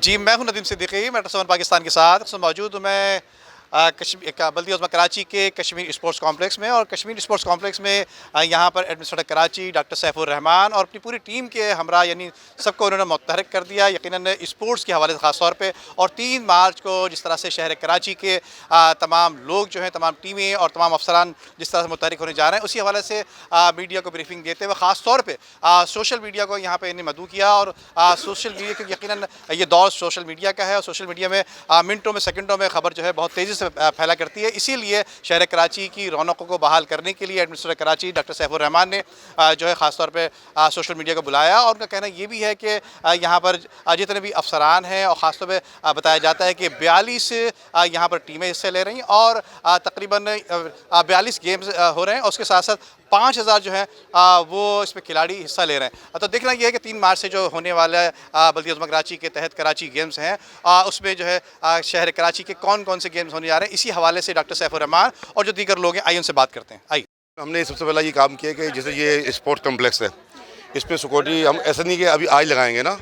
जी, मैं हूँ नदीम सिद्दीकी, मैं @7 पाकिस्तान के साथ मौजूद हूँ मैं बल्दिया उज़्मा कराची के कश्मीर स्पोर्ट्स कॉम्प्लेक्स में। और कश्मीर स्पोर्ट्स कॉम्प्लेक्स में यहाँ पर एडमिनिस्ट्रेटर कराची डॉक्टर सैफुर रहमान और अपनी पूरी टीम के हमरा यानी सबको उन्होंने मुतहरिक कर दिया, यकीनन स्पोर्ट्स के हवाले से ख़ास तौर पे। और 3 मार्च को जिस तरह से शहर कराची के तमाम लोग जो हैं, तमाम टीमें और तमाम अफसरान जिस तरह से मुतहरिक होने जा रहे हैं, उसी हवाले से मीडिया को ब्रीफिंग देते हुए ख़ास तौर पर सोशल मीडिया को यहाँ पर इन्हें मदऊ किया। और सोशल मीडिया, क्योंकि यकीनन ये दौर सोशल मीडिया का है और सोशल मीडिया में मिनटों में सेकंडों में खबर जो है बहुत तेज़ी से फैला करती है। इसीलिए शहर कराची की रौनकों को बहाल करने के लिए एडमिनिस्ट्रेटर कराची डॉक्टर सैफुर रहमान ने जो है ख़ास तौर पे सोशल मीडिया को बुलाया। और उनका कहना ये भी है कि यहाँ पर जितने भी अफसरान हैं, और ख़ास तौर पे बताया जाता है कि 42 यहाँ पर टीमें हिस्से ले रही हैं और तकरीबन 42 गेम्स हो रहे हैं। और उसके साथ साथ 5000 जो है वो इसमें खिलाड़ी हिस्सा ले रहे हैं। तो देखना ये है कि 3 मार्च से जो होने वाला है बल्दिया उज़्मा कराची के तहत कराची गेम्स हैं, उसमें जो है शहर कराची के कौन कौन से गेम्स होने जा रहे हैं। इसी हवाले से डॉक्टर सैफुर रहमान और जो दीगर लोग हैं, आइए उनसे बात करते हैं। आइए। हमने सबसे पहला ये काम किया कि जैसे ये स्पोर्ट्स कम्प्लेक्स है, इस पर सिक्योरिटी हम ऐसा नहीं कि अभी आज लगाएंगे ना,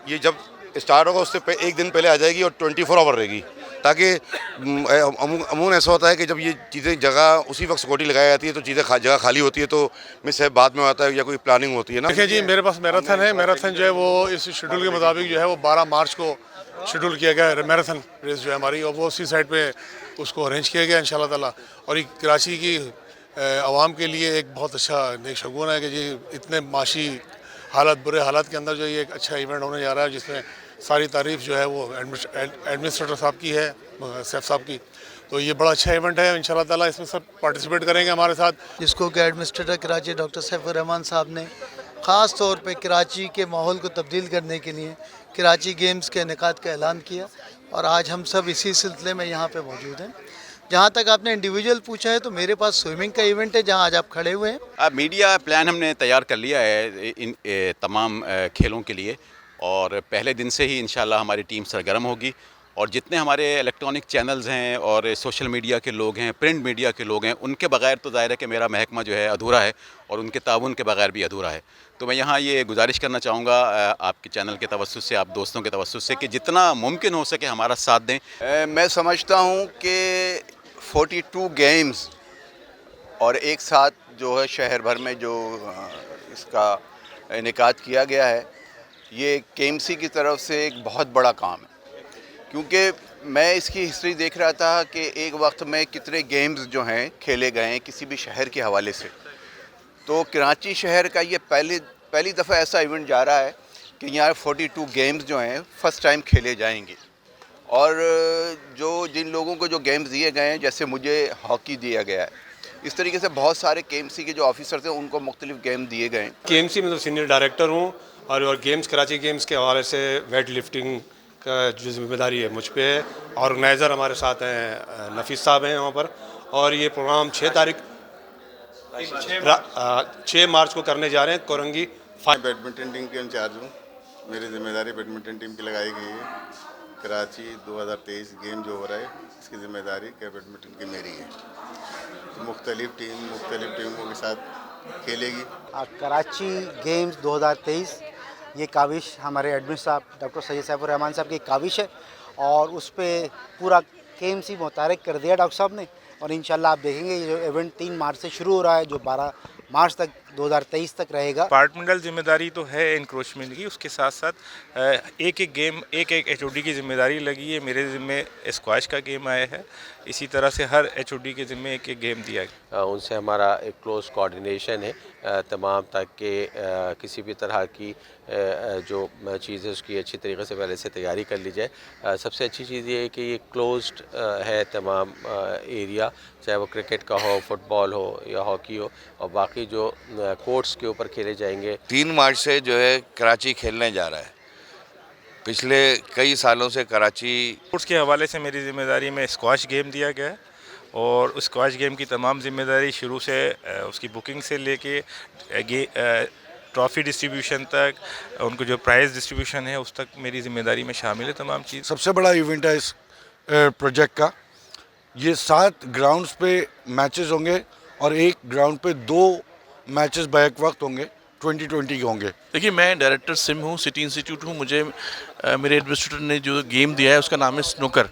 ये जब स्टार्ट होगा उससे एक दिन पहले आ जाएगी और 24 आवर रहेगी, ताकि अमूमन ऐसा होता है कि जब ये चीज़ें जगह उसी वक्त सिक्योरिटी लगाई जाती है तो चीज़ें जगह खाली होती है, तो मिस है बाद में आता है या कोई प्लानिंग होती है ना। देखिए जी, मेरे पास मैराथन है। मैराथन जो है वो इस शेड्यूल के मुताबिक जो है वो 12 मार्च को शेड्यूल किया गया है। मैराथन रेस जो है हमारी, और वो उसी साइड पे उसको अरेंज किया गया इंशाल्लाह ताला। और ये कराची की आवाम के लिए एक बहुत अच्छा नेक शगुन है कि जी इतने माशी हालात, बुरे हालात के अंदर जो ये एक अच्छा इवेंट होने जा रहा है, जिसमें सारी तारीफ़ जो है वो एडमिनिस्ट्रेटर साहब की है, सैफ साहब की। तो ये बड़ा अच्छा इवेंट है, इंशाल्लाह ताला इसमें सब पार्टिसिपेट करेंगे हमारे साथ। जिसको कि एडमिनिस्ट्रेटर कराची डॉक्टर सैफुर रहमान साहब ने ख़ास तौर पे कराची के माहौल को तब्दील करने के लिए कराची गेम्स के इनेकाद का ऐलान किया। और आज हम सब इसी सिलसिले में यहाँ पे मौजूद हैं। जहाँ तक आपने इंडिविजुअल पूछा है, तो मेरे पास स्विमिंग का इवेंट है जहाँ आज आप खड़े हुए हैं। मीडिया प्लान हमने तैयार कर लिया है इन तमाम खेलों के लिए, और पहले दिन से ही इंशाल्लाह हमारी टीम सरगर्म होगी। और जितने हमारे इलेक्ट्रॉनिक चैनल्स हैं और सोशल मीडिया के लोग हैं, प्रिंट मीडिया के लोग हैं, उनके बगैर तो ज़ाहिर है कि मेरा महकमा जो है अधूरा है, और उनके ताउन के बगैर भी अधूरा है। तो मैं यहाँ ये गुजारिश करना चाहूँगा आपके चैनल के तवस्सुस से, आप दोस्तों के तवस्सुस से, कि जितना मुमकिन हो सके हमारा साथ दें। मैं समझता हूँ कि 42 गेम्स और एक साथ जो है शहर भर में जो इसका इनेकाद किया गया है, ये केएमसी की तरफ से एक बहुत बड़ा काम है। क्योंकि मैं इसकी हिस्ट्री देख रहा था कि एक वक्त में कितने गेम्स जो हैं खेले गए हैं किसी भी शहर के हवाले से। तो कराची शहर का ये पहली दफ़ा ऐसा इवेंट जा रहा है कि यहाँ 42 गेम्स जो हैं फ़र्स्ट टाइम खेले जाएंगे। और जो जिन लोगों को जो गेम्स दिए गए हैं, जैसे मुझे हॉकी दिया गया है, इस तरीके से बहुत सारे केएमसी के जो ऑफिसर्स हैं उनको मुख्तलिफ गेम दिए गए हैं। केएमसी में तो सीनियर डायरेक्टर हूँ, और गेम्स कराची गेम्स के हवाले से वेट लिफ्टिंग का जो जिम्मेदारी है मुझ पे है। ऑर्गेनाइज़र हमारे साथ हैं, नफीस साहब हैं वहाँ पर। और ये प्रोग्राम 6 मार्च को करने जा रहे हैं कोरंगी। बैडमिंटन टीम के इंचार्ज हूँ, मेरी जिम्मेदारी बैडमिंटन टीम की लगाई गई है। कराची 2023 गेम जो हो रहा है, इसकी जिम्मेदारी क्या बैडमिंटन की मेरी है। तो मुख्तलिफ टीमों के साथ खेलेगी। कराची गेम्स 2023 ये काविश हमारे एडमिन साहब डॉक्टर सैयद सैफुर रहमान साहब की काविश है, और उस पर पूरा केएमसी मुतारिक कर दिया डॉक्टर साहब ने। और इंशाल्लाह आप देखेंगे ये जो इवेंट 3 मार्च से शुरू हो रहा है, जो 12 मार्च तक 2023 तक रहेगा। डिपार्टमेंटल जिम्मेदारी तो है इंक्रोचमेंट की, उसके साथ साथ एक गेम एक एचओडी की जिम्मेदारी लगी है। मेरे ज़िम्मे स्क्वाश का गेम आया है, इसी तरह से हर एचओडी के ज़िम्मे एक गेम दिया है। उनसे हमारा एक क्लोज कोऑर्डिनेशन है तमाम, ताकि किसी भी तरह की जो चीज़ है उसकी अच्छी तरीके से पहले से तैयारी कर ली जाए। सबसे अच्छी चीज़ ये है कि ये क्लोज्ड है तमाम एरिया, चाहे वो क्रिकेट का हो, फुटबॉल हो या हॉकी हो, और बाकी जो कोर्ट्स के ऊपर खेले जाएंगे। 3 मार्च से जो है कराची खेलने जा रहा है। पिछले कई सालों से कराची स्पोर्ट्स के हवाले से मेरी जिम्मेदारी में स्क्वाश गेम दिया गया है, और उस स्क्वाश गेम की तमाम जिम्मेदारी शुरू से उसकी बुकिंग से लेके ट्रॉफ़ी डिस्ट्रीब्यूशन तक, उनको जो प्राइज़ डिस्ट्रीब्यूशन है उस तक मेरी जिम्मेदारी में शामिल है तमाम चीज़। सबसे बड़ा इवेंट है इस प्रोजेक्ट का। ये 7 ग्राउंड्स पे मैचेस होंगे, और एक ग्राउंड पे 2 मैचेस बैक वक्त होंगे। 2020 के होंगे? देखिए, मैं डायरेक्टर सिम हूँ, सिटी इंस्टीट्यूट हूँ। मुझे मेरे एडमिनिस्ट्रेटर ने जो गेम दिया है उसका नाम है स्नूकर।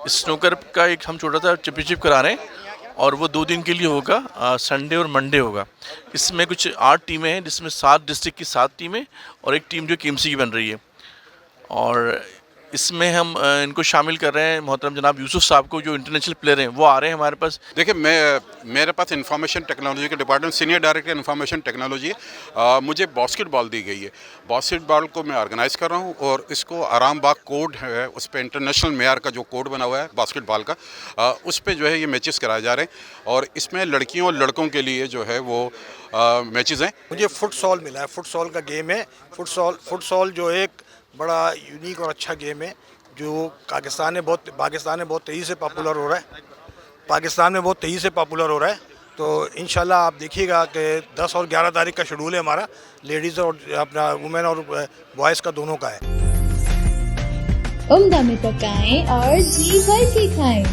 इस स्नूकर का एक हम छोटा सा चैंपियनशिप करा रहे हैं और वो 2 दिन के लिए होगा, संडे और मंडे होगा। इसमें कुछ 8 टीमें हैं, जिसमें 7 डिस्ट्रिक्ट की 7 टीमें और एक टीम जो केएमसी की बन रही है। और इसमें हम इनको शामिल कर रहे हैं मोहतरम जनाब यूसुफ साहब को, जो इंटरनेशनल प्लेयर हैं वो आ रहे हैं हमारे पास। देखिए, मेरे पास इंफॉर्मेशन टेक्नोलॉजी के department senior director information technology है। मुझे बास्केटबॉल दी गई है। बास्केटबॉल को मैं ऑर्गेनाइज कर रहा हूँ और इसको आराम बाग कोड है, उस पर इंटरनेशनल मेयार का जो कोड बना हुआ है बास्केटबॉल का, उस पर जो है ये मैचेस कराए जा रहे हैं और इसमें लड़कियों और लड़कों के लिए जो है वो मैचेस हैं। मुझे फुटसॉल मिला है, फुटसॉल का गेम है। फुटसॉल जो एक बड़ा यूनिक और अच्छा गेम है जो पाकिस्तान में बहुत तेज़ी से पॉपुलर हो रहा है। पाकिस्तान में बहुत तेज़ी से पॉपुलर हो रहा है। तो इंशाल्लाह आप देखिएगा कि 10 और 11 तारीख का शेड्यूल है हमारा, लेडीज़ और अपना वुमेन और बॉयज़ का दोनों का है। उम्दा में पकाएं और जी भर के खाएं।